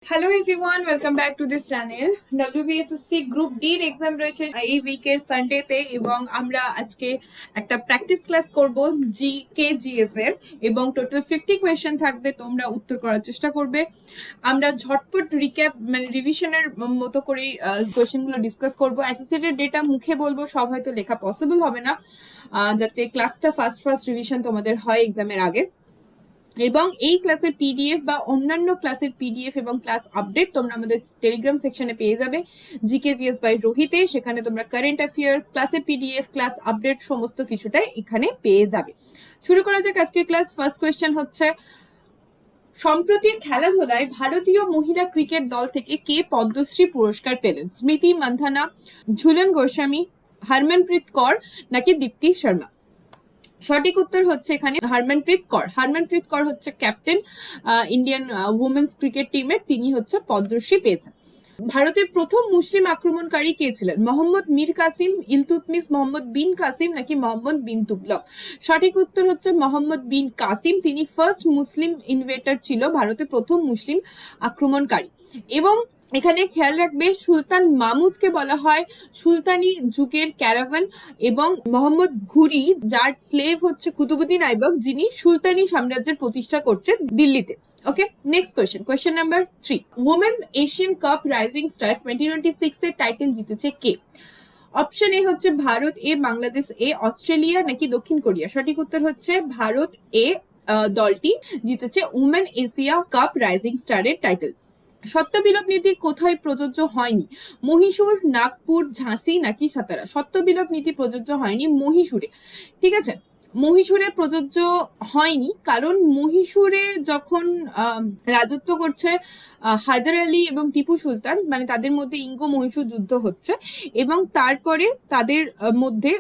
Hello everyone, welcome back to this channel. WBSSC group D এর exam রয়েছে এই উইকের সানডেতে এবং আমরা আজকে একটা প্র্যাকটিস ক্লাস করব GKGS এর এবং টোটাল 50 কোয়েশ্চেন থাকবে, তোমরা উত্তর করার চেষ্টা করবে। আমরা ঝটপট রিক্যাপ মানে রিভিশনের মতো করে কোয়েশ্চেনগুলো ডিসকাস করব। অ্যাসোসিয়েটেড ডেটা মুখে বলবো, সব হয়তো লেখা পসিবল হবে না, যাতে ক্লাসটা ফার্স্ট রিভিশন তোমাদের হয় এক্সামের আগে। এবং এই ক্লাসের পিডিএফ বা অন্যান্য ক্লাসের পিডিএফ এবং ক্লাস আপডেট তোমরা আমাদের টেলিগ্রাম সেকশনে পেয়ে যাবে GKGS বাই রোহিতে। সেখানে তোমরা কারেন্ট অ্যাফেয়ার্স, ক্লাসের পিডিএফ, ক্লাস আপডেট সমস্ত কিছুটাই এখানে পেয়ে যাবে। শুরু করা যাক আজকের ক্লাস। ফার্স্ট কোয়েশ্চেন হচ্ছে, সম্প্রতি খেলাধুলায় ভারতীয় মহিলা ক্রিকেট দল থেকে কে পদ্মশ্রী পুরস্কার পেলেন? স্মৃতি মান্ধানা, ঝুলন গোস্বামী, হরমনপ্রীত কৌর নাকি দীপ্তি শর্মা? সঠিক উত্তর হচ্ছে এখানে হরমনপ্রীত কৌর। হরমনপ্রীত কৌর হচ্ছে ক্যাপ্টেন ইন্ডিয়ান উইমেন্স ক্রিকেট টিমের, তিনি হচ্ছে পদ্মশ্রী পেয়েছেন। ভারতের প্রথম মুসলিম আক্রমণকারী কে ছিলেন? মোহাম্মদ মীর কাসিম, ইলতুৎমিশ, মোহাম্মদ বিন কাসিম নাকি মোহাম্মদ বিন তুগলক? সঠিক উত্তর হচ্ছে মোহাম্মদ বিন কাসিম, তিনি ফার্স্ট মুসলিম ইনভেটর ছিল, ভারতের প্রথম মুসলিম আক্রমণকারী। এবং এখানে খেয়াল রাখবে, সুলতান মাহমুদকে বলা হয় সুলতানি যুগের ক্যারাভান, এবং মোহাম্মদ ঘুরি, যার স্লেভ হচ্ছে কুতুবুদ্দিন আইবক, যিনি সুলতানি সাম্রাজ্যের প্রতিষ্ঠা করছে দিল্লিতে। ওকে, next question number 3। Women Asian cup rising star 2026 এর টাইটেল জিতেছে কে? অপশন এ হচ্ছে ভারত, এ বাংলাদেশ, এ অস্ট্রেলিয়া নাকি দক্ষিণ কোরিয়া? সঠিক উত্তর হচ্ছে ভারত, এ দলটি জিতেছে উমেন এশিয়া কাপ রাইজিং স্টারের টাইটেল। সত্যবিলোপ নীতি কোথায় প্রযোজ্য হয়নি? মহীশূর, নাগপুর, ঝাঁসি নাকি সাতারা? সত্যবিলোপ নীতি প্রযোজ্য হয়নি মহীশূরে। ঠিক আছে, মহীশূরে প্রযোজ্য হয়নি, কারণ মহীশূরে যখন রাজত্ব করছে হায়দার আলী এবং টিপু সুলতান, মানে তাদের মধ্যে ইঙ্গ মহীশূর যুদ্ধ হচ্ছে, এবং তারপরে তাদের মধ্যে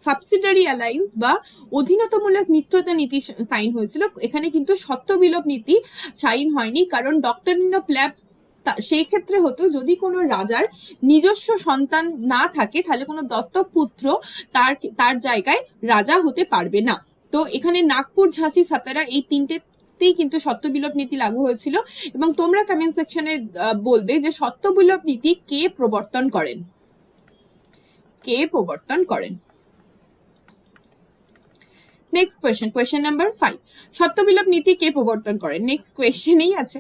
সাবসিডারি অ্যালায়েন্স বা অধীনতামূলক মিত্রতা নীতি সাইন হয়েছিল। এখানে কিন্তু সত্যবিলোপ নীতি সাইন হয়নি, কারণ ডক্টরিন অফ ল্যাপস সেই ক্ষেত্রে হতো যদি কোনো রাজার নিজস্ব সন্তান না থাকে, তাহলে কোনো দত্তক পুত্র তার জায়গায় রাজা হতে পারবে না। তো এখানে নাগপুর, ঝাঁসি, সাতারা এই তিনটেতেই কিন্তু সত্যবিলোপ নীতি লাগু হয়েছিল। এবং তোমরা কমেন্ট সেকশনে বলবে যে সত্যবিলোপ নীতি কে প্রবর্তন করেন, কে প্রবর্তন করেন। Next question number 5। সত্যবিলোপ নীতি কে প্রবর্তন করেন? নেক্সট কোয়েশ্চেনেই আছে।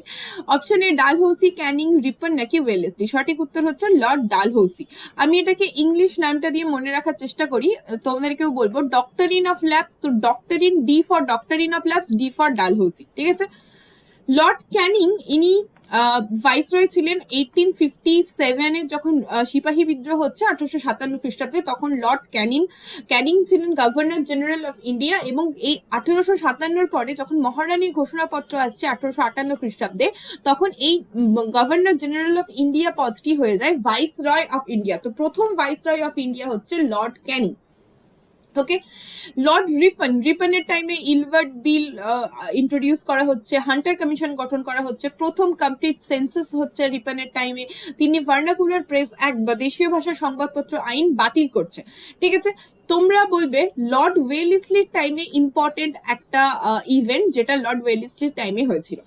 অপশন এ ডালহৌসি, ক্যানিং, রিপন নাকি ওয়েলেসলি? সঠিক উত্তর হচ্ছে লর্ড ডালহৌসি। আমি এটাকে ইংলিশ নামটা দিয়ে মনে রাখার চেষ্টা করি, তোমাদেরকেও বলবো ডক্টরিন অফ ল্যাপস, তো ডক্টরিন, D for ডক্টরিন of lapse, D for Dalhousie. ঠিক আছে, লর্ড ক্যানিং ইনি ভাইসরয় ছিলেন 1857 যখন সিপাহী বিদ্রোহ হচ্ছে 1857 খ্রিস্টাব্দে, তখন লর্ড ক্যানিং ছিলেন গভর্নর জেনারেল অফ ইন্ডিয়া। এবং এই 1857 পরে যখন মহারানীর ঘোষণাপত্র আসছে 1858 খ্রিস্টাব্দে, তখন এই গভর্নর জেনারেল অফ ইন্ডিয়া পদটি হয়ে যায় ভাইসরয় অফ ইন্ডিয়া। তো প্রথম ভাইসরয় অফ ইন্ডিয়া হচ্ছে লর্ড ক্যানিং। ওকে, লর্ড রিপনের টাইমে ইলবার্ট বিল ইন্ট্রোডিউস করা হচ্ছে, হান্টার কমিশন গঠন করা হচ্ছে, প্রথম কমপ্লিট সেন্সাস হচ্ছে রিপনের টাইমে, তিনি ভার্নাকুলার প্রেস অ্যাক্ট বা দেশীয় ভাষার সংবাদপত্র আইন বাতিল করছে। ঠিক আছে, তোমরা বলবে লর্ড ওয়েলেসলির টাইমে ইম্পর্টেন্ট একটা ইভেন্ট, যেটা লর্ড ওয়েলেসলির টাইমে হয়েছিল।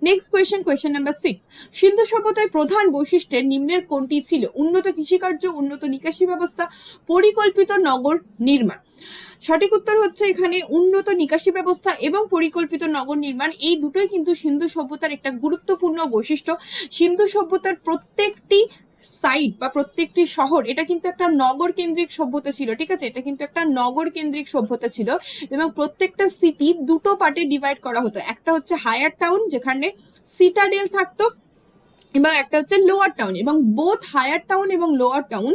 Next question number 6। সিন্ধু সভ্যতায় প্রধান বৈশিষ্ট্যের নিম্নের কোনটি ছিল? উন্নত কৃষিকার্য, উন্নত নিকাশি ব্যবস্থা, পরিকল্পিত নগর নির্মাণ। সঠিক উত্তর হচ্ছে এখানে উন্নত নিকাশি ব্যবস্থা এবং পরিকল্পিত নগর নির্মাণ, এই দুটোই কিন্তু সিন্ধু সভ্যতার একটা গুরুত্বপূর্ণ বৈশিষ্ট্য। সিন্ধু সভ্যতার প্রত্যেকটি সাইট বা প্রত্যেকটি শহর, এটা কিন্তু একটা নগর কেন্দ্রিক সভ্যতা ছিল। ঠিক আছে, এটা কিন্তু একটা নগর কেন্দ্রিক সভ্যতা ছিল, এবং প্রত্যেকটা সিটি দুটো পার্টে ডিভাইড করা হতো। একটা হচ্ছে হায়ার টাউন, যেখানে সিটাডেল থাকতো, এবং একটা হচ্ছে লোয়ার টাউন, এবং বোথ হায়ার টাউন এবং লোয়ার টাউন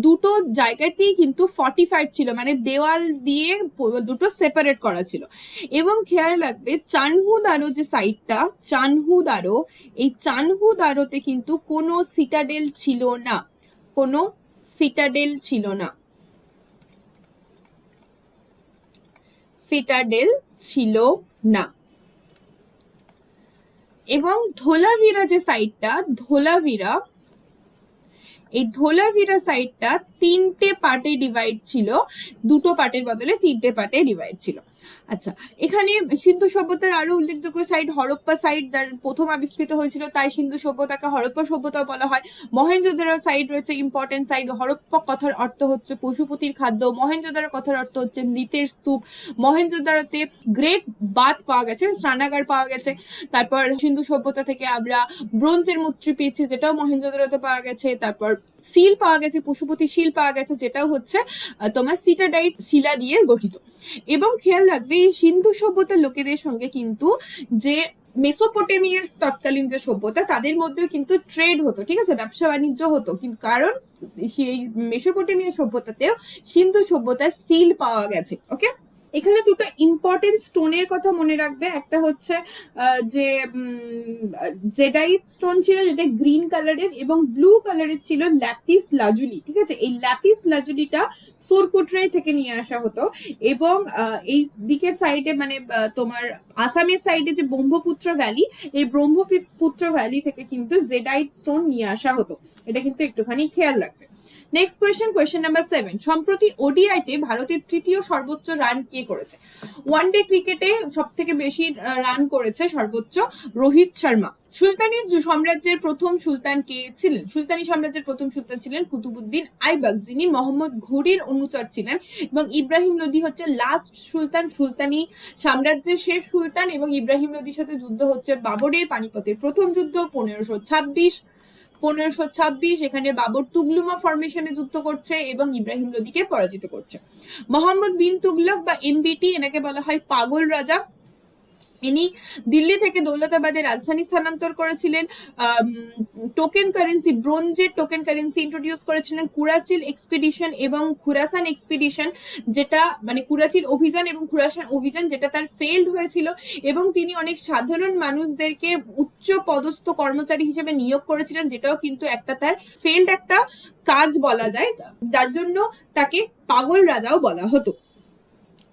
দুটো জায়গাতেই কিন্তু ফর্টিফাইড ছিল, মানে দেওয়াল দিয়ে দুটো সেপারেট করা ছিল। এবং খেয়াল রাখবে চানহুদারো যে সাইটটা, চানহুদারো, এই চানহুদারোতে কিন্তু কোনো সিটাডেল ছিল না, কোনো সিটাডেল ছিল না, সিটাডেল ছিল না। এবং ধোলাভিরা যে সাইটটা, এই ধোলাভিরা সাইটটা তিনটে পার্টে ডিভাইড ছিল, দুটো পার্টের বদলে তিনটে পার্টে ডিভাইড ছিল। আচ্ছা, এখানে সিন্ধু সভ্যতার আরো উল্লেখযোগ্য সাইট হরপ্পা সাইট, যার প্রথম আবিষ্কৃত হয়েছিল, তাই সিন্ধু সভ্যতাকে হরপ্পা সভ্যতা বলা হয়। মহেঞ্জোদারো সাইট রয়েছে, ইম্পর্টেন্ট সাইট। হরপ্পা কথার অর্থ হচ্ছে পশুপতির খাদ্য, মহেঞ্জোদারো কথার অর্থ হচ্ছে মৃতের স্তূপ। মহেঞ্জোদারোতে গ্রেট বাথ পাওয়া গেছে, স্নানাগার পাওয়া গেছে। তারপর সিন্ধু সভ্যতা থেকে আমরা ব্রোঞ্জের মূর্তি পেয়েছি, যেটাও মহেঞ্জোদারোতে পাওয়া গেছে। তারপর সিল পাওয়া গেছে, পশুপতি শিল পাওয়া গেছে, যেটাও হচ্ছে তোমার সিটাডাইট শিলা দিয়ে গঠিত। এবং খেয়াল রাখবে এই সিন্ধু সভ্যতার লোকেদের সঙ্গে কিন্তু যে মেসোপটেমিয়ার তৎকালীন যে সভ্যতা, তাদের মধ্যেও কিন্তু ট্রেড হতো, ঠিক আছে, ব্যবসা বাণিজ্য হতো। কিন্তু কারণ সেই মেসোপটেমিয়া সভ্যতাতেও সিন্ধু সভ্যতার সিল পাওয়া গেছে। ওকে, এখানে দুটো ইম্পর্টেন্ট স্টোনের কথা মনে রাখবে। একটা হচ্ছে যে জেডাইট স্টোন ছিল, যেটা গ্রিন কালারের, এবং ব্লু কালারের ছিল ল্যাপিস লাজুলি। ঠিক আছে, এই ল্যাপিস লাজুলিটা সোরকুটরাই থেকে নিয়ে আসা হতো। এবং এই দিকের সাইডে মানে তোমার আসামের সাইডে যে ব্রহ্মপুত্র ভ্যালি, এই ব্রহ্মপুত্র ভ্যালি থেকে কিন্তু জেডাইট স্টোন নিয়ে আসা হতো। এটা কিন্তু একটুখানি খেয়াল রাখবে। Next question number 7। সম্প্রতি ওডিআইতে ভারতের তৃতীয় সর্বোচ্চ রান কে করেছে? ওয়ানডে ক্রিকেটে সব থেকে বেশি রান করেছে সর্বোচ্চ রোহিত শর্মা। সুলতানি সাম্রাজ্যের প্রথম সুলতান কে ছিলেন? সুলতানি সাম্রাজ্যের প্রথম সুলতান ছিলেন কুতুবুদ্দিন আইবাক, যিনি মোহাম্মদ ঘুরির অনুচর ছিলেন। এবং ইব্রাহিম লোদি হচ্ছে লাস্ট সুলতান, সুলতানি সাম্রাজ্যের শেষ সুলতান। এবং ইব্রাহিম লোদির সাথে যুদ্ধ হচ্ছে বাবরের পানিপথের প্রথম যুদ্ধ 1526। এখানে বাবর তুগলুমা ফরমেশনে যুদ্ধ করছে এবং ইব্রাহিম লোদিকে পরাজিত করছে। মোহাম্মদ বিন তুগলক বা এমবিটি, এনাকে বলা হয় পাগল রাজা। ইনি দিল্লি থেকে দৌলতাবাদের রাজধানী স্থানান্তর করেছিলেন। টোকেন কারেন্সি, ব্রোঞ্জের টোকেন কারেন্সি ইন্ট্রোডিউস করেছিলেন। কুরাচিল এক্সপিডিশন এবং খুরাসান এক্সপিডিশন, যেটা মানে কুরাচিল অভিযান এবং খুরাসান অভিযান, যেটা তার ফেইল্ড হয়েছিল। এবং তিনি অনেক সাধারণ মানুষদেরকে উচ্চ পদস্থ কর্মচারী হিসেবে নিয়োগ করেছিলেন, যেটাও কিন্তু একটা তার ফেইল্ড একটা কাজ বলা যায়, যার জন্য তাকে পাগল রাজাও বলা হতো।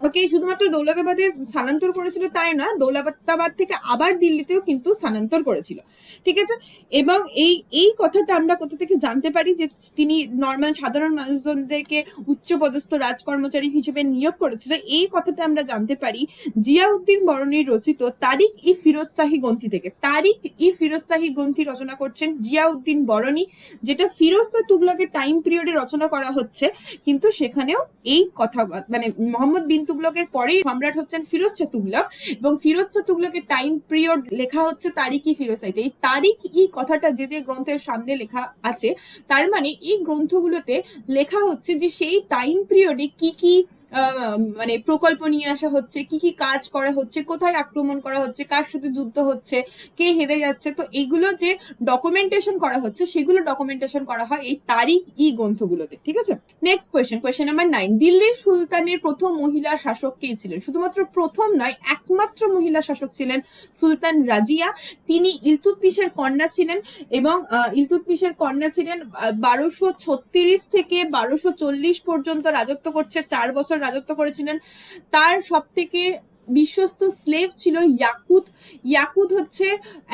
ওকে, শুধুমাত্র দৌলতাবাদে স্থানান্তর করেছিল তাই না, দৌলতাবাদ থেকে আবার দিল্লিতেও কিন্তু স্থানান্তর করেছিল। ঠিক আছে, এবং এই কথাটা আমরা কোথা থেকে জানতে পারি যে তিনি নর্মাল সাধারণ মানুষজনদেরকে উচ্চপদস্থ রাজকর্মচারী হিসেবে নিয়োগ করেছিল? এই কথাটা আমরা জানতে পারি জিয়াউদ্দিন বরণীর রচিত তারিক ই ফিরোজ শাহী গ্রন্থি থেকে। তারিক ই ফিরোজ শাহী গ্রন্থি রচনা করছেন জিয়াউদ্দিন বরণী, যেটা ফিরোজ শাহ তুগলকের টাইম পিরিয়ডে রচনা করা হচ্ছে। কিন্তু সেখানেও এই কথা মানে মোহাম্মদ বিন তুগলকের পরেই সম্রাট হচ্ছেন ফিরোজ শাহ তুগলক, এবং ফিরোজ শাহ তুগলকের টাইম পিরিয়ড লেখা হচ্ছে তারিক ই ফিরোজ শাহীতে। এই তারিক ই কথাটা যে গ্রন্থের সামনে লেখা আছে, তার মানে এই গ্রন্থগুলোতে লেখা হচ্ছে যে সেই টাইম পিরিয়ডে কি কি মানে প্রকল্প নিয়ে আসা হচ্ছে, কি কি কাজ করা হচ্ছে, কোথায় আক্রমণ করা হচ্ছে, কার সাথে যুদ্ধ হচ্ছে, কে হেরে যাচ্ছে। তো এইগুলো যে ডকুমেন্টেশন করা হচ্ছে, সেগুলো ডকুমেন্টেশন করা হয় এই তারিখ ই গ্রন্থগুলোতে। ঠিক আছে, নেক্সট কোয়েশ্চেন নাম্বার 9। দিল্লির সুলতানের প্রথম মহিলা শাসক কে ছিলেন? শুধুমাত্র প্রথম নয়, একমাত্র মহিলা শাসক ছিলেন সুলতান রাজিয়া। তিনি ইলতুৎমিশের কন্যা ছিলেন, এবং ইলতুৎমিশের কন্যা ছিলেন। 1236 থেকে 1240 পর্যন্ত রাজত্ব করছে, 4 বছর রাজত্ব করেছিলেন। তার সব থেকে বিশ্বস্ত স্লেভ ছিল ইয়াকুত। ইয়াকুত হচ্ছে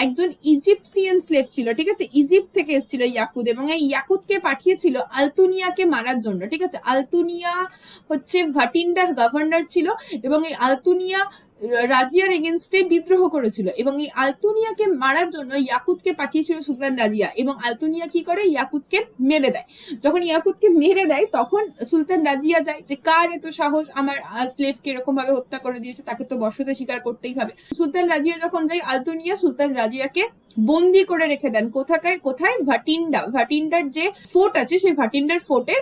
একজন ইজিপসিয়ান স্লেভ ছিল, ঠিক আছে, ইজিপ্ট থেকে এসেছিল ইয়াকুত, এবং এই ইয়াকুতকে পাঠিয়েছিল আলতুনিয়াকে মারার জন্য। ঠিক আছে, আলতুনিয়া হচ্ছে ভাটিন্ডার গভর্নর ছিল, এবং এই আলতুনিয়া রাজিয়ার এগেনস্টে বিদ্রোহ করেছিল, এবং এই আলতুনিয়াকে মারার জন্য ইয়াকুতকে পাঠিয়েছিল সুলতান রাজিয়া। এবং আলতুনিয়া কি করে? ইয়াকুতকে মেরে দেয়। যখন ইয়াকুতকে মেরে দেয়, তখন সুলতান রাজিয়া যায় যে কার এত সাহস আমার স্লেভকে এরকম ভাবে হত্যা করে দিয়েছে, তাকে তো বর্ষতে স্বীকার করতেই হবে। সুলতান রাজিয়া যখন যায়, আলতুনিয়া সুলতান রাজিয়াকে বন্দি করে রেখে দেন। কোথায়? ভাটিন্ডার যে ফোর্ট আছে, সেই ভাটিন্ডার ফোর্টে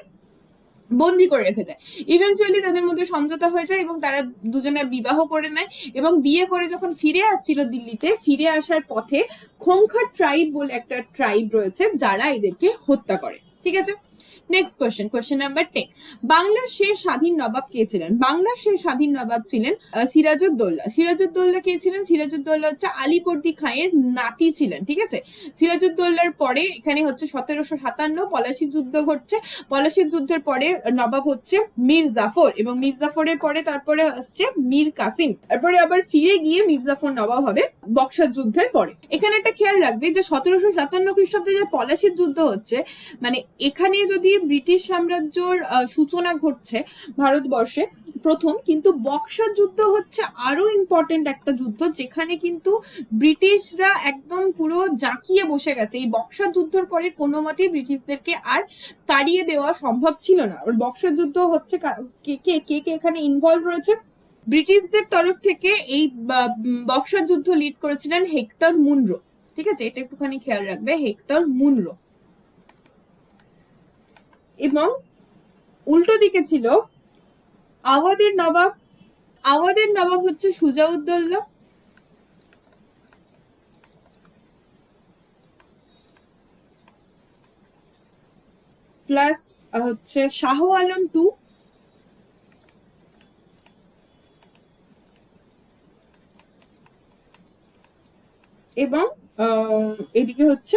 বন্দি করে রেখে দেয়। ইভেনচুয়ালি তাদের মধ্যে সমঝোতা হয়ে যায় এবং তারা দুজনে বিবাহ করে নেয়। এবং বিয়ে করে যখন ফিরে আসছিল দিল্লিতে, ফিরে আসার পথে খোঙ্খার ট্রাইব বলে একটা ট্রাইব রয়েছে, যারা এদেরকে হত্যা করে। ঠিক আছে, নেক্সট কোয়েশ্চেন নাম্বার 10। বাংলার শেষ স্বাধীন নবাব কে ছিলেন? বাংলার শেষ স্বাধীন নবাব ছিলেন সিরাজউদ্দৌলা। সিরাজউদ্দৌলা কে ছিলেন? সিরাজউদ্দৌলা হচ্ছে আলীবর্দী খাঁয়ের নাতি ছিলেন। ঠিক আছে, সিরাজউদ্দৌলার পরে এখানে হচ্ছে 1757 পলাশী যুদ্ধ ঘটছে। পলাশীর যুদ্ধের পরে নবাব হচ্ছে মীর জাফর, এবং মীর জাফরের পরে তারপরে আসছে মীর কাসিম। তারপরে আবার ফিরে গিয়ে মীর জাফর নবাব হবে বক্সার যুদ্ধের পরে। এখানে একটা খেয়াল রাখবে যে 1757 খ্রিস্টাব্দে যে পলাশীর যুদ্ধ হচ্ছে, মানে এখানে যদি ব্রিটিশ সাম্রাজ্যর সূচনা ঘটছে ভারতবর্ষে প্রথম, কিন্তু বক্সার যুদ্ধ হচ্ছে আরো ইম্পর্টেন্ট একটা যুদ্ধ, যেখানে কিন্তু ব্রিটিশরা একদম পুরো জাঁকিয়ে বসে গেছে। এই বক্সার যুদ্ধের পরে কোনো মতেই ব্রিটিশদেরকে আর তাড়িয়ে দেওয়া সম্ভব ছিল না। বক্সার যুদ্ধ হচ্ছে কে কে কে কে এখানে ইনভলভ রয়েছে? ব্রিটিশদের তরফ থেকে এই বক্সার যুদ্ধ লিড করেছিলেন হেক্টর মুনরো। ঠিক আছে, এটা একটুখানি খেয়াল রাখবে, হেক্টর মুনরো। এবং উল্টো দিকে ছিল আওয়াধের নবাব। আওয়াধের নবাব হচ্ছে সুজাউদ্দৌলা। প্লাস হচ্ছে শাহ আলম টু। এবং এদিকে হচ্ছে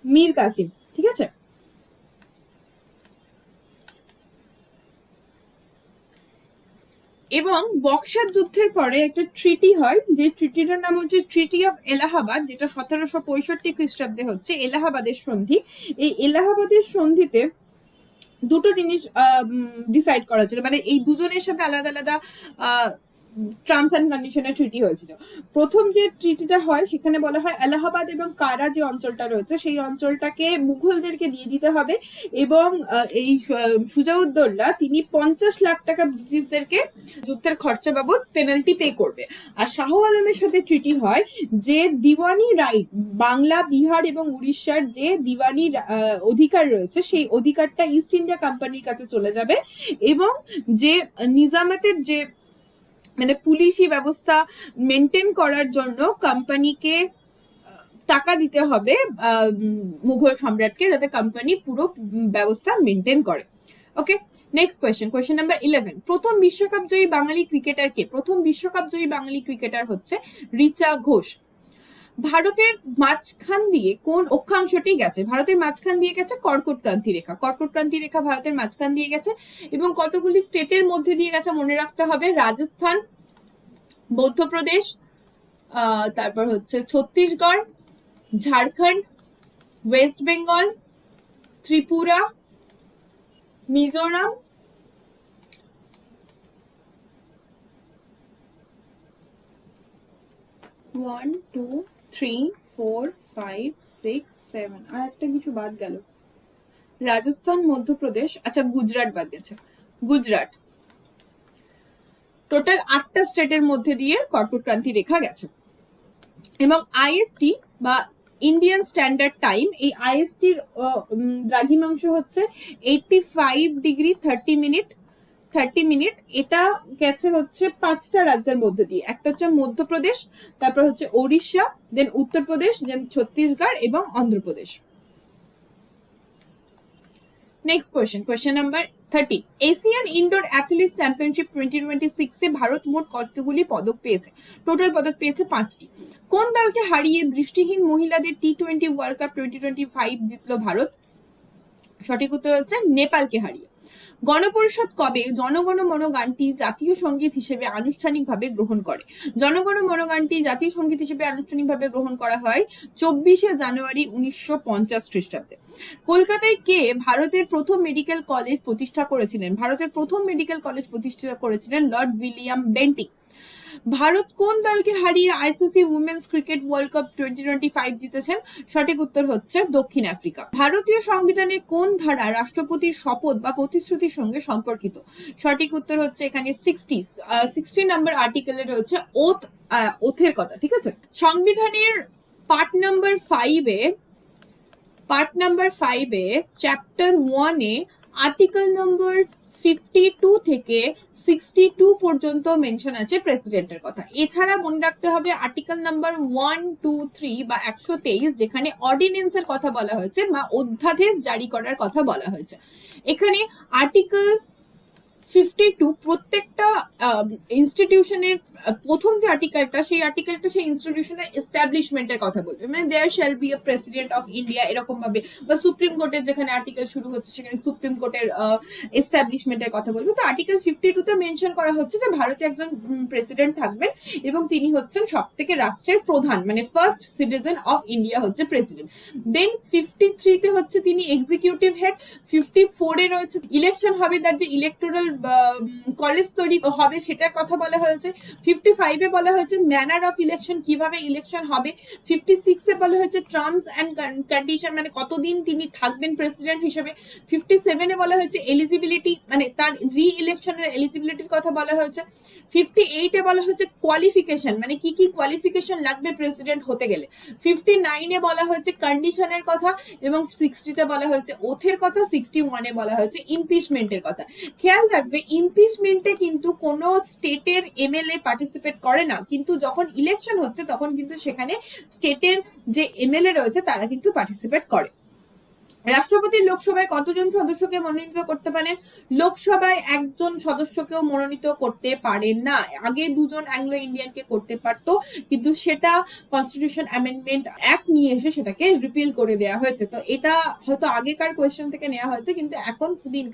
মীর কাসিম। ঠিক আছে, এবং বক্সার যুদ্ধের পরে একটা ট্রিটি হয়, যে ট্রিটিটার নাম হচ্ছে ট্রিটি অফ এলাহাবাদ, যেটা 1765 খ্রিস্টাব্দে হচ্ছে এলাহাবাদের সন্ধি। এই এলাহাবাদের সন্ধিতে দুটো জিনিস ডিসাইড করা ছিল, মানে এই দুজনের সাথে আলাদা আলাদা টার্মস অ্যান্ড কন্ডিশনের ট্রিটি হয়েছিল। প্রথম যে ট্রিটিটা হয় সেখানে বলা হয় এলাহাবাদ এবং কারা যে অঞ্চলটা রয়েছে সেই অঞ্চলটাকে মুঘলদেরকে দিয়ে দিতে হবে, এবং এই সুজাউদ্দৌলা তিনি 50 লাখ টাকা ব্রিটিশদেরকে যুদ্ধের খরচা বাবদ পেনাল্টি পে করবে। আর শাহ আলমের সাথে ট্রিটি হয় যে দিওয়ানি রাইট, বাংলা, বিহার এবং উড়িষ্যার যে দিওয়ানির অধিকার রয়েছে সেই অধিকারটা ইস্ট ইন্ডিয়া কোম্পানির কাছে চলে যাবে, এবং যে নিজামাতের যে মানে পুলিশি ব্যবস্থা মেনটেন করার জন্য কোম্পানিকে টাকা দিতে হবে মুঘল সম্রাটকে, যাতে কোম্পানি পুরো ব্যবস্থা মেনটেন করে। ওকে, নেক্সট কোয়েশ্চেন নাম্বার 11। প্রথম বিশ্বকাপ জয়ী বাঙালি ক্রিকেটার কে? প্রথম বিশ্বকাপ জয়ী বাঙালি ক্রিকেটার হচ্ছে রিচা ঘোষ। ভারতের মাঝখান দিয়ে কোন অক্ষাংশটি গেছে? ভারতের মাঝখান দিয়ে গেছে কর্কট ক্রান্তি রেখা। কর্কট ক্রান্তি রেখা ভারতের মাঝখান দিয়ে গেছে, এবং কতগুলি স্টেটের মধ্যে দিয়ে গেছে মনে রাখতে হবে, রাজস্থান, মধ্যপ্রদেশ, তারপর হচ্ছে ছত্তিশগড়, ঝাড়খণ্ড, ওয়েস্ট বেঙ্গল, ত্রিপুরা, মিজোরাম, 1 2 3 4 5 6 7, আর একটা কিছু বাদ গেল, রাজস্থান, মধ্যপ্রদেশ, আচ্ছা গুজরাট বাদ গেছে, গুজরাট। টোটাল 8টা স্টেটের মধ্যে দিয়ে কর্কট ক্রান্তি রেখা গেছে। এবং আইএসটি বা ইন্ডিয়ান স্ট্যান্ডার্ড টাইম, এই আইএসটির দ্রাঘিমাংশ হচ্ছে 85 ডিগ্রি 30 মিনিট। এটা গেছে হচ্ছে 5টা রাজ্যের মধ্যে দিয়ে, একটা হচ্ছে মধ্যপ্রদেশ, তারপর হচ্ছে ওড়িশা, দেন উত্তরপ্রদেশ, দেন ছত্তিশগড় এবং Andhra Pradesh. Next question number 30। Asian indoor athletics championship 2026 এ ভারত মোট কতগুলি পদক পেয়েছে? টোটাল পদক পেয়েছে 5টি। কোন দলকে হারিয়ে দৃষ্টিহীন মহিলাদের টি20 ওয়ার্ল্ড কাপ 2025 জিতলো ভারত? সঠিক উত্তর হচ্ছে নেপালকে হারিয়ে। গণপরিষদ কবে জনগণ মন গানটি জাতীয় সঙ্গীত হিসেবে আনুষ্ঠানিকভাবে গ্রহণ করে? জনগণ মন গানটি জাতীয় সঙ্গীত হিসেবে আনুষ্ঠানিকভাবে গ্রহণ করা হয় 24শে জানুয়ারি 1950 খ্রিস্টাব্দে। কলকাতায় কে ভারতের প্রথম মেডিকেল কলেজ প্রতিষ্ঠা করেছিলেন? ভারতের প্রথম মেডিকেল কলেজ প্রতিষ্ঠা করেছিলেন লর্ড উইলিয়াম বেন্টিং। ভারত কোন দলকে হারিয়ে ICC women's cricket world cup 2025 জিতেছেন? সঠিক উত্তর হচ্ছে দক্ষিণ আফ্রিকা। ভারতীয় সংবিধানের কোন ধারা রাষ্ট্রপতির শপথ বা প্রতিশ্রুতির সঙ্গে সম্পর্কিত? সঠিক উত্তর হচ্ছে এখানে 60 নাম্বার আর্টিকেলে রয়েছে ওথের কথা। ঠিক আছে, সংবিধানের part number 5 chapter 1 article number 52 থেকে 62 পর্যন্ত মেনশন আছে প্রেসিডেন্টের কথা। এছাড়া মনে রাখতে হবে আর্টিকেল নাম্বার 1 2 3 বা 123, যেখানে অর্ডিন্যান্সের কথা বলা হয়েছে বা অধ্যাদেশ জারি করার কথা বলা হয়েছে। এখানে আর্টিকেল 52 প্রত্যেকটা ইনস্টিটিউশনের প্রথম যে আর্টিকেলটা, সেই আর্টিকেলটা সেই ইনস্টিটিউশনের এস্টাবলিশমেন্টের কথা বলবে, মানে there shall be a president of India এরকম ভাবে, বা সুপ্রিম কোর্টের যেখানে আর্টিকেল শুরু হচ্ছে সেখানে সুপ্রিম কোর্টের এস্টাবলিশমেন্টের কথা বলবে। তো আর্টিকেল 52 তে মেনশন করা হচ্ছে যে ভারতে একজন প্রেসিডেন্ট থাকবেন এবং তিনি হচ্ছেন সব থেকে রাষ্ট্রের প্রধান, মানে ফার্স্ট সিটিজেন অফ ইন্ডিয়া হচ্ছে প্রেসিডেন্ট। দেন 53 তে হচ্ছে তিনি এক্সিকিউটিভ হেড। 54 এ রয়েছে ইলেকশন হবে, তার যে ইলেকটোরাল কলেজ তৈরি হবে সেটার কথা বলা হয়েছে। 55 এ বলা হয়েছে ম্যানার অফ ইলেকশন, কিভাবে ইলেকশন হবে। 56 এ বলা হয়েছে টার্মস এন্ড কন্ডিশন, মানে কতদিন তিনি থাকবেন প্রেসিডেন্ট হিসেবে। 57 এ বলা হয়েছে এলিজিবিলিটি, মানে তার রি ইলেকশনের এলিজিবিলিটির কথা বলা হয়েছে। 58 এ বলা হয়েছে কোয়ালিফিকেশন, মানে কি কি কোয়ালিফিকেশন লাগবে প্রেসিডেন্ট হতে গেলে। 59 এ বলা হয়েছে কন্ডিশনের কথা, এবং 60 তে বলা হয়েছে ওথের কথা। 61 এ বলা হয়েছে ইমপিচমেন্টের কথা। খেয়াল রাখবে ইমপিচমেন্টে কিন্তু কোনো স্টেটের এমএলএ পার্টিসিপেট করে না, কিন্তু যখন ইলেকশন হচ্ছে তখন কিন্তু সেখানে স্টেটের যে এমএলএ রয়েছে তারা কিন্তু পার্টিসিপেট করে। রাষ্ট্রপতি লোকসভায় কতজন সদস্যকে মনোনীত করতে পারেন? লোকসভায় একজন সদস্যকেও মনোনীত করতে পারেন না। আগে দুজন অ্যাংলো ইন্ডিয়ানকে করতে পারতো, কিন্তু সেটা কনস্টিটিউশন অ্যামেন্ডমেন্ট অ্যাক্ট নিয়ে এসে সেটাকে রিপিল করে দেওয়া হয়েছে। তো এটা হয়তো আগেকার কোয়েশ্চেন থেকে নেওয়া হয়েছে, কিন্তু এখন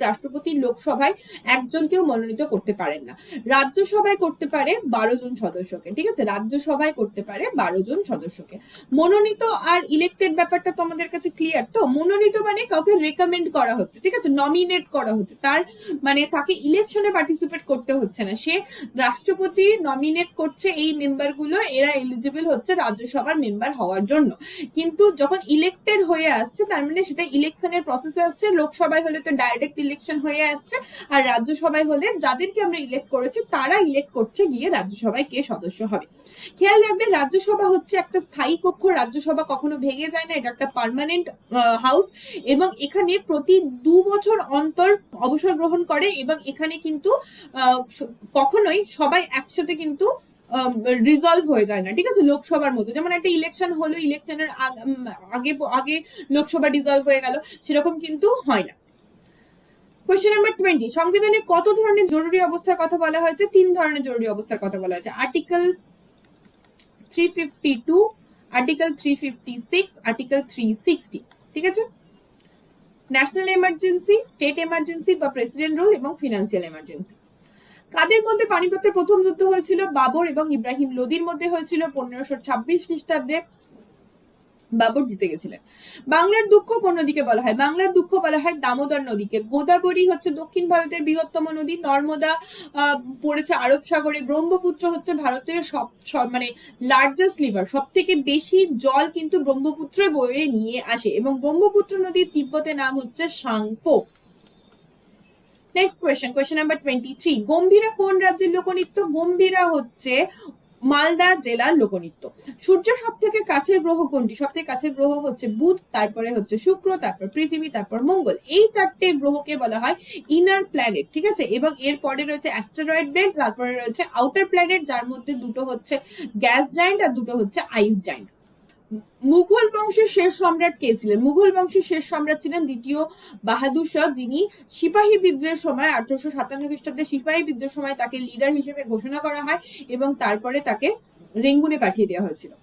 রাষ্ট্রপতি লোকসভায় একজনকেও মনোনীত করতে পারেন না। রাজ্যসভায় করতে পারে 12 জন সদস্যকে, ঠিক আছে, রাজ্যসভায় করতে পারে 12 জন সদস্যকে। মনোনীত আর ইলেক্টেড ব্যাপারটা তো আমাদের কাছে ক্লিয়ার। তো মনোনীত মানে কাউকে রেকমেন্ড করা হচ্ছে, ঠিক আছে, নমিনেট করা হচ্ছে, তার মানে তাকে ইলেকশনে পার্টিসিপেট করতে হচ্ছে না, সে রাষ্ট্রপতি নমিনেট করছে এই মেম্বার গুলো, এরা এলিজিবল হচ্ছে রাজ্যসভার মেম্বার হওয়ার জন্য। কিন্তু যখন ইলেক্টেড হয়ে আসছে তার মানে সেটা ইলেকশনের প্রসেসে আসছে। লোকসভায় হলে তো ডাইরেক্ট ইলেকশন হয়ে আসছে, আর রাজ্যসভায় হলে যাদেরকে আমরা ইলেক্ট করেছি তারা ইলেক্ট করছে গিয়ে রাজ্যসভায় কে সদস্য হবে। খেয়াল রাখবেন রাজ্যসভা হচ্ছে একটা স্থায়ী কক্ষ, রাজ্যসভা কখনো ভেঙে যায় না, এটা একটা পার্মানেন্ট হাউস, এবং এখানে প্রতি 2 বছর অন্তর অবসর গ্রহণ করে, এবং এখানে কিন্তু কখনোই সবাই একসাথে কিন্তু রিজলভ হয়ে যায় না, ঠিক আছে, লোকসভার মতো। যেমন একটা ইলেকশন হলো, ইলেকশনের আগে আগে লোকসভা ডিজলভ হয়ে গেল, সেরকম কিন্তু হয় না। কোয়েশ্চেন নাম্বার 20, সংবিধানে কত ধরনের জরুরি অবস্থার কথা বলা হয়েছে? 3 ধরনের জরুরি অবস্থার কথা বলা হয়েছে। আর্টিকেল 352, আর্টিকেল 356, আর্টিকেল 360, ঠিক আছে। ন্যাশনাল এমার্জেন্সি, স্টেট এমার্জেন্সি বা প্রেসিডেন্ট রুল, এবং ফিনান্সিয়াল এমার্জেন্সি। কাদের মধ্যে পানিপথের প্রথম যুদ্ধ হয়েছিল? বাবর এবং ইব্রাহিম লোদির মধ্যে হয়েছিল 1526 খ্রিস্টাব্দে। বাবর জিতে গেছিলেন। বাংলার দুঃখ কোন নদীকে বলা হয়? বাংলার দুঃখ বলা হয় দামোদর নদীকে। গোদাবরী হচ্ছে দক্ষিণ ভারতের বৃহত্তম নদী, নর্মদা পড়েছে আরব সাগরে, ব্রহ্মপুত্র হচ্ছে ভারতের মানে লার্জেস্ট রিভার, সব থেকে বেশি জল কিন্তু ব্রহ্মপুত্র বয়ে নিয়ে আসে, এবং ব্রহ্মপুত্র নদীর তিব্বতের নাম হচ্ছে Tsangpo. Next question, question number 23, Gambhira কোন রাজ্যের লোকনৃত্য? গম্ভীরা হচ্ছে মালদা জেলার লোকনৃত্য। সূর্য সব থেকে কাছের গ্রহ কোনটি? সব থেকে কাছের গ্রহ হচ্ছে বুধ, তারপরে হচ্ছে শুক্র, তারপর পৃথিবী, তারপর মঙ্গল। এই 4টে গ্রহকে বলা হয় ইনার প্ল্যানেট, ঠিক আছে, এবং এর পরে রয়েছে অ্যাস্টেরয়েড বেল্ট, তারপরে রয়েছে আউটার প্ল্যানেট, যার মধ্যে দুটো হচ্ছে গ্যাস জায়ান্ট আর দুটো হচ্ছে আইস জায়ান্ট। মুঘল বংশের শেষ সম্রাট কে ছিলেন? মুঘল বংশের শেষ সম্রাট ছিলেন দ্বিতীয় বাহাদুর শাহ, যিনি সিপাহী বিদ্রোহের সময় 1857 খ্রিস্টাব্দে সিপাহী বিদ্রোহের সময় তাকে লিডার হিসেবে ঘোষণা করা হয়, এবং তারপরে তাকে রেঙ্গুনে পাঠিয়ে দেওয়া হয়েছিল।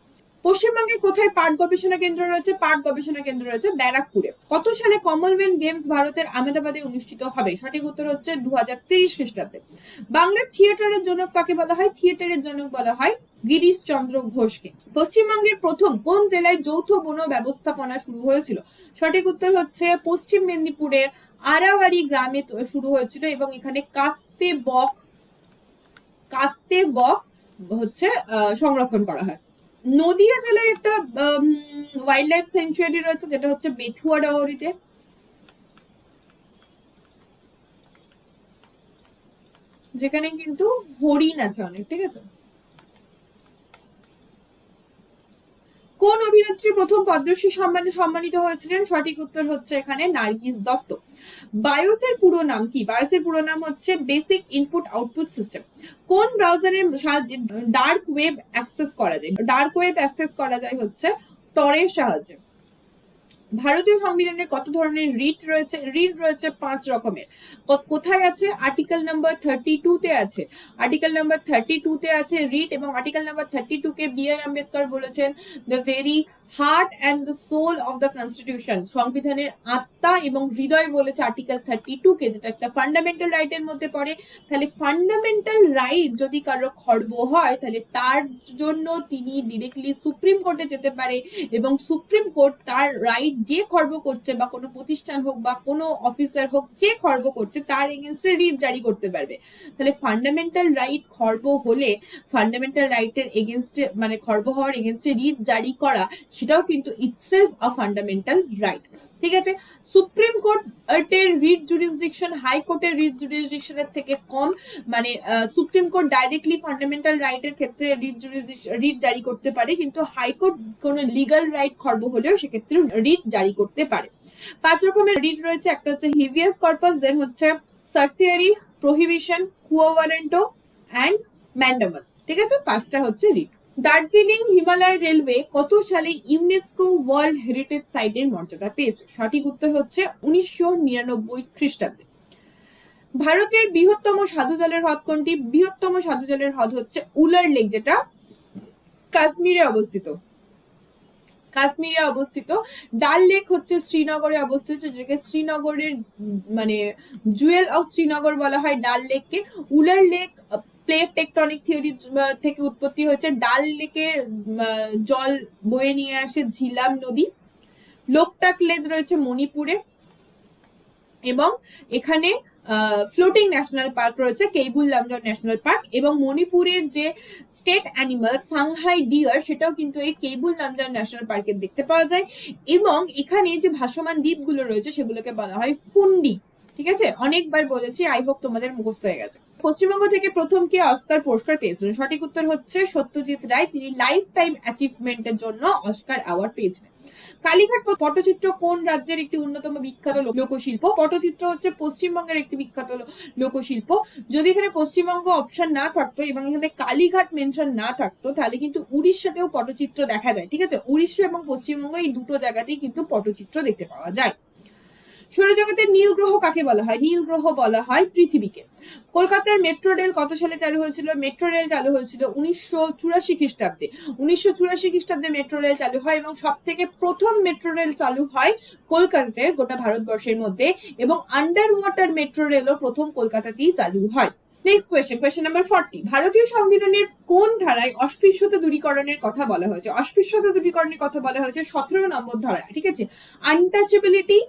পশ্চিমবঙ্গে কোথায় পাট গবেষণা কেন্দ্র রয়েছে? পাট গবেষণা কেন্দ্র রয়েছে ব্যারাকপুরে। কত সালে কমনওয়েলথ গেমস ভারতের আহমেদাবাদে অনুষ্ঠিত হবে? সঠিক উত্তর হচ্ছে 2023 খ্রিস্টাব্দে। বাংলার থিয়েটারের জনক কাকে বলা হয়? থিয়েটারের জনক বলা হয় গিরিশ চন্দ্র ঘোষকে। পশ্চিমবঙ্গের প্রথম কোন জেলায় যৌথ বন ব্যবস্থাপনা শুরু হয়েছিল? সঠিক উত্তর হচ্ছে পশ্চিম মেদিনীপুরের আড়াবাড়ি গ্রামে শুরু হয়েছিল, এবং এখানে কাস্তে বক হচ্ছে সংরক্ষণ করা হয়। নদিয়া জেলায় একটা ওয়াইল্ড লাইফ স্যাংচুয়ারি রয়েছে, যেটা হচ্ছে বেথুয়া ডাওরিতে। যেখানে কিন্তু হরিণ আছে অনেক, ঠিক আছে। কোন অভিনেত্রী প্রথম পদ্মশ্রী সম্মানে সম্মানিত হয়েছিলেন? সঠিক উত্তর হচ্ছে এখানে নার্গিস দত্ত। বায়োসের পুরো নাম কি? বায়োসের পুরো নাম হচ্ছে বেসিক ইনপুট আউটপুট সিস্টেম। কোন ব্রাউজারের সাহায্যে ডার্ক ওয়েব অ্যাক্সেস করা যায়? ডার্ক ওয়েব অ্যাক্সেস করা যায় হচ্ছে টরের সাহায্যে। ভারতীয় সংবিধানে কত ধরনের রিট রয়েছে? রিট রয়েছে 5 রকমের। কোথায় আছে? আর্টিকেল নাম্বার 32 তে আছে। আর্টিকেল নাম্বার 32 তে আছে রিট, এবং আর্টিকেল নাম্বার 32 কে বি.আর. আম্বেদকর বলেছেন the very heart and the soul of the constitution, সংবিধানের আত্মা এবং হৃদয় বলেছে আর্টিকেল 32 কে, যেটা একটা ফান্ডামেন্টাল রাইটের মধ্যে পড়ে। তাহলে ফান্ডামেন্টাল রাইট যদি কারো খর্ব হয়, তাহলে তার জন্য তিনি ডিরেক্টলি সুপ্রিম কোর্টে যেতে পারে, এবং সুপ্রিম কোর্ট তার রাইট যে খর্ব করছে, বা কোনো প্রতিষ্ঠান হোক বা কোনো অফিসার হোক যে খর্ব করছে, তার এগেনস্টে রিট জারি করতে পারবে। তাহলে ফান্ডামেন্টাল রাইট খর্ব হলে ফান্ডামেন্টাল রাইটের এগেনস্টে, মানে খর্ব হওয়ার এগেনস্টে রিট জারি করা, সেটাও কিন্তু ইটসেলফ আ ফান্ডামেন্টাল রাইট। ঠিক আছে, সুপ্রিম কোর্টের রিট জুরিসডিকশন হাই কোর্টের রিট জুরিসডিকশনের থেকে কম, মানে সুপ্রিম কোর্ট ডাইরেক্টলি ফান্ডামেন্টাল রাইটের ক্ষেত্রে রিট জারি করতে পারে, কিন্তু হাইকোর্ট কোনো লিগাল রাইট খর্ব হলেও সেক্ষেত্রে রিট জারি করতে পারে। 5 রকমের রিট রয়েছে, একটা হচ্ছে হিভিয়াস কর্পাস, দেন হচ্ছে সার্সিয়ারি, prohibition, quo warranto and mandamus. ঠিক আছে, 5টা হচ্ছে রিট। দার্জিলিং হিমালয় রেলওয়ে কত সালে ইউনেস্কো ওয়ার্ল্ড হেরিটেজ সাইটের মর্যাদা পেয়েছে? সঠিক উত্তর হচ্ছে 1999 খ্রিস্টাব্দে। ভারতের বৃহত্তম সাধু জলের হ্রদ কোনটি? বৃহত্তম সাধু জলের হ্রদ হচ্ছে উলার লেক, যেটা কাশ্মীরে অবস্থিত। কাশ্মীরে অবস্থিত। ডাল লেক হচ্ছে শ্রীনগরে অবস্থিত, যেটাকে শ্রীনগরের মানে জুয়েল অফ শ্রীনগর বলা হয় ডাল লেককে। Wular lake plate tectonic theory থেকে উৎপত্তি হয়েছে। ডাল লেকে জল বয়ে নিয়ে আসে ঝিলাম নদী। লোকটাক লেক রয়েছে মণিপুরে, এবং এখানে ফ্লোটিং ন্যাশনাল পার্ক রয়েছে কেইবুল লামজাও ন্যাশনাল পার্ক, এবং মণিপুরের যে স্টেট অ্যানিমাল সাংহাই ডিয়ার, সেটাও কিন্তু এই কেইবুল লামজাও ন্যাশনাল পার্কে দেখতে পাওয়া যায়। এবং এখানে যে ভাসমান দ্বীপগুলো রয়েছে সেগুলোকে বলা হয় ফুন্ডি। ঠিক আছে, অনেকবার বলেছি, আই হোপ তোমাদের মুখস্থ হয়ে গেছে। পশ্চিমবঙ্গ থেকে প্রথম কে অস্কার পুরস্কার পেয়েছিলেন? সঠিক উত্তর হচ্ছে সত্যজিৎ রায়। তিনি লাইফ টাইম অ্যাচিভমেন্টের জন্য অস্কার অ্যাওয়ার্ড পেয়েছিলেন। কালীঘাট পটচিত্র কোন রাজ্যের একটি অন্যতম বিখ্যাত লোকশিল্প? পটচিত্র হচ্ছে পশ্চিমবঙ্গের একটি বিখ্যাত লোকশিল্প। যদি এখানে পশ্চিমবঙ্গ অপশন না থাকতো এবং এখানে কালীঘাট মেনশন না থাকতো, তাহলে কিন্তু উড়িষ্যাতেও পটচিত্র দেখা যায়। ঠিক আছে, উড়িষ্যা এবং পশ্চিমবঙ্গ এই দুটো জায়গাতেই কিন্তু পটচিত্র দেখতে পাওয়া যায়। সৌরজগতের নীল গ্রহ কাকে বলা হয়? নীল গ্রহ বলা হয় পৃথিবীকে। কলকাতার মেট্রো রেল কত সালে চালু হয়েছিল? মেট্রো রেল চালু হয়েছিল 1984 খ্রিস্টাব্দে। 1984 খ্রিস্টাব্দে মেট্রো রেল চালু হয়, এবং সব থেকে প্রথম মেট্রো রেল চালু হয় কলকাতাতে গোটা ভারতবর্ষের মধ্যে, এবং আন্ডার ওয়াটার মেট্রো রেলও প্রথম কলকাতাতেই চালু হয়। Next question number 40। ভারতীয় সংবিধানের কোন ধারায় অস্পৃশ্যতা দূরীকরণের কথা বলা হয়েছে? অস্পৃশ্যতা দূরীকরণের কথা বলা হয়েছে 17 নম্বর ধারায়। ঠিক আছে, আনটাচেবিলিটি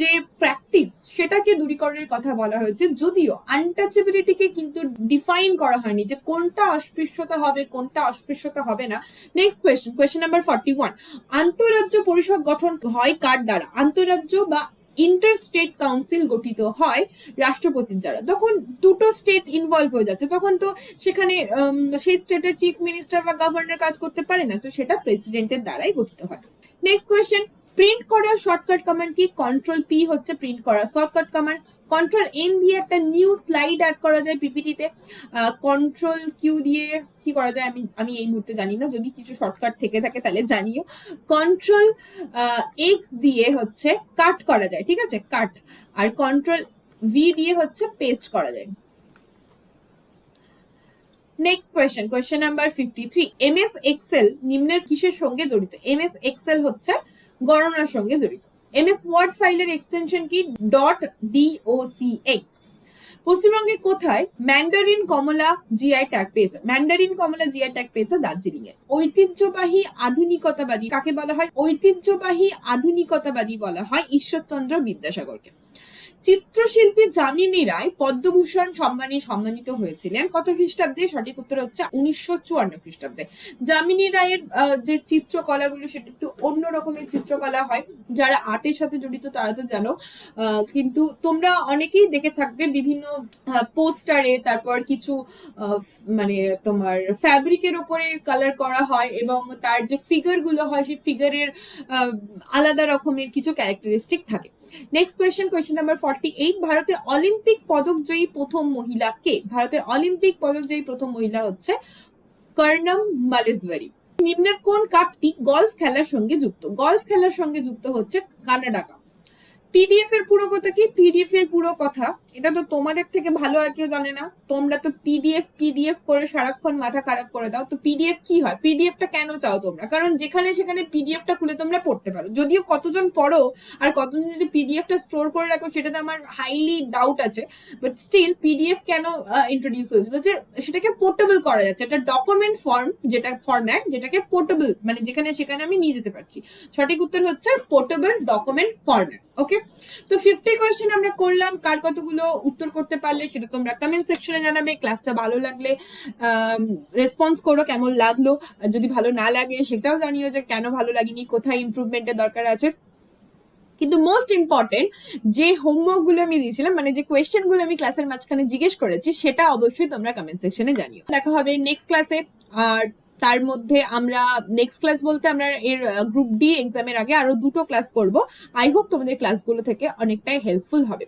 যে প্র্যাকটিস, সেটাকে দূরীকরণের কথা বলা হয়েছে, যদিও আনটাচেবিলিটিকে কিন্তু ডিফাইন করা হয়নি যে কোনটা অস্পৃশ্যতা হবে কোনটা অস্পৃশ্যতা হবে না। Next question number 41। আন্তঃরাজ্য পরিষদ গঠন হয় কার দ্বারা? আন্তঃরাজ্য বা ইন্টার স্টেট কাউন্সিল গঠিত হয় রাষ্ট্রপতির দ্বারা। তখন দুটো স্টেট ইনভলভ হয়ে যাচ্ছে, তখন তো সেখানে সেই স্টেটের চিফ মিনিস্টার বা গভর্নর কাজ করতে পারে না, তো সেটা প্রেসিডেন্টের দ্বারাই গঠিত হয়। Next question. প্রিন্ট করার শর্টকাট কমান্ড কি? কন্ট্রোল পি হচ্ছে প্রিন্ট করার শর্টকাট কমান্ড। কন্ট্রোল এন দিয়ে একটা নিউ স্লাইড অ্যাড করা যায় পিপিটিতে। কন্ট্রোল কিউ দিয়ে কি করা যায় আমি এই মুহূর্তে জানি না, যদি কিছু শর্টকাট থেকে থাকে তাহলে জানিও। কন্ট্রোল এক্স দিয়ে হচ্ছে কাট করা যায়, ঠিক আছে, কাট। আর কন্ট্রোল ভি দিয়ে হচ্ছে পেস্ট করা যায়। Next question number 53। MS Excel নিম্নের কিসের সঙ্গে জড়িত? এমএস এক্সেল হচ্ছে গণনার সঙ্গে জড়িত। এমএস ওয়ার্ড ফাইলের এক্সটেনশন কি? .docx। পশ্চিমবঙ্গের কোথায় ম্যান্ডারিন কমলা জিআই ট্যাগ পেয়েছে? ম্যান্ডারিন কমলা জিআই ট্যাগ পেয়েছে দার্জিলিং এ। ঐতিহ্যবাহী আধুনিকতাবাদী কাকে বলা হয়? ঐতিহ্যবাহী আধুনিকতাবাদী বলা হয় ঈশ্বরচন্দ্র বিদ্যাসাগরকে। চিত্রশিল্পী যামিনী রায় পদ্মভূষণ সম্মানে সম্মানিত হয়েছিলেন কত খ্রিস্টাব্দে? সঠিক উত্তর হচ্ছে 1954 খ্রিস্টাব্দে। যামিনী রায়ের যে চিত্রকলাগুলো সেটা একটু অন্য রকমের চিত্রকলা হয়, যারা আর্টের সাথে জড়িত তারা তো জানো, কিন্তু তোমরা অনেকেই দেখে থাকবে বিভিন্ন পোস্টারে, তারপর কিছু মানে তোমার ফ্যাব্রিকের উপরে কালার করা হয়, এবং তার যে ফিগার গুলো হয় সেই ফিগারের আলাদা রকমের কিছু ক্যারেক্টারিস্টিক থাকে। Next question number 48। ভারতের অলিম্পিক পদক জয়ী প্রথম মহিলা কে? ভারতের অলিম্পিক পদক জয়ী প্রথম মহিলা হচ্ছে কর্ণম মালেশ্বরী। নিম্নের কোন কাপটি গলফ খেলার সঙ্গে যুক্ত? গলফ খেলার সঙ্গে যুক্ত হচ্ছে কানাডা কাপ। পিডিএফ এর পুরো কথা কি? পিডিএফ এর পুরো কথা এটা তো তোমাদের থেকে ভালো আর কেউ জানে না। তোমরা তো পিডিএফ করে সারাক্ষণ মাথা খারাপ করে দাও। তো পিডিএফ কি হয়? পিডিএফটা কেন চাও তোমরা? কারণ যেখানে সেখানে পিডিএফটা খুলে তোমরা পড়তে পারো। যদিও কতজন পড়ো আর কতজন যে পিডিএফটা স্টোর করে রাখো সেটাতে আমার হাইলি ডাউট আছে, বাট স্টিল পিডিএফ কেন ইন্ট্রোডিউস হয়েছিল? যে সেটাকে পোর্টেবল করা যাচ্ছে, একটা ডকুমেন্ট ফরম্যাট যেটাকে পোর্টেবল, মানে যেখানে সেখানে আমি নিয়ে যেতে পারছি। সঠিক উত্তর হচ্ছে পোর্টেবল ডকুমেন্ট ফরম্যাট। ওকে, তো 50 কোয়েশ্চেন আমরা করলাম। কার কতগুলো উত্তর করতে পারলে সেটা তোমরা কমেন্ট সেকশনে জানাবে। ক্লাসটা ভালো লাগলে রেসপন্স করো কেমন লাগলো, যদি ভালো না লাগে সেটাও জানিও যে কেন ভালো লাগেনি, কোথায় ইমপ্রুভমেন্টের দরকার আছে। কিন্তু মোস্ট ইম্পর্টেন্ট যে হোমওয়ার্ক গুলো আমি দিয়েছিলাম, মানে যে কোয়েশ্চেন গুলো আমি ক্লাসের মাঝখানে জিজ্ঞেস করেছি, সেটা অবশ্যই তোমরা কমেন্ট সেকশনে জানিও। দেখা হবে নেক্সট ক্লাসে। আর তার মধ্যে আমরা নেক্সট ক্লাস বলতে আমরা এর গ্রুপ ডি এক্সামের আগে আরো 2টো ক্লাস করব। আই হোপ তোমাদের ক্লাসগুলো থেকে অনেকটাই হেল্পফুল হবে।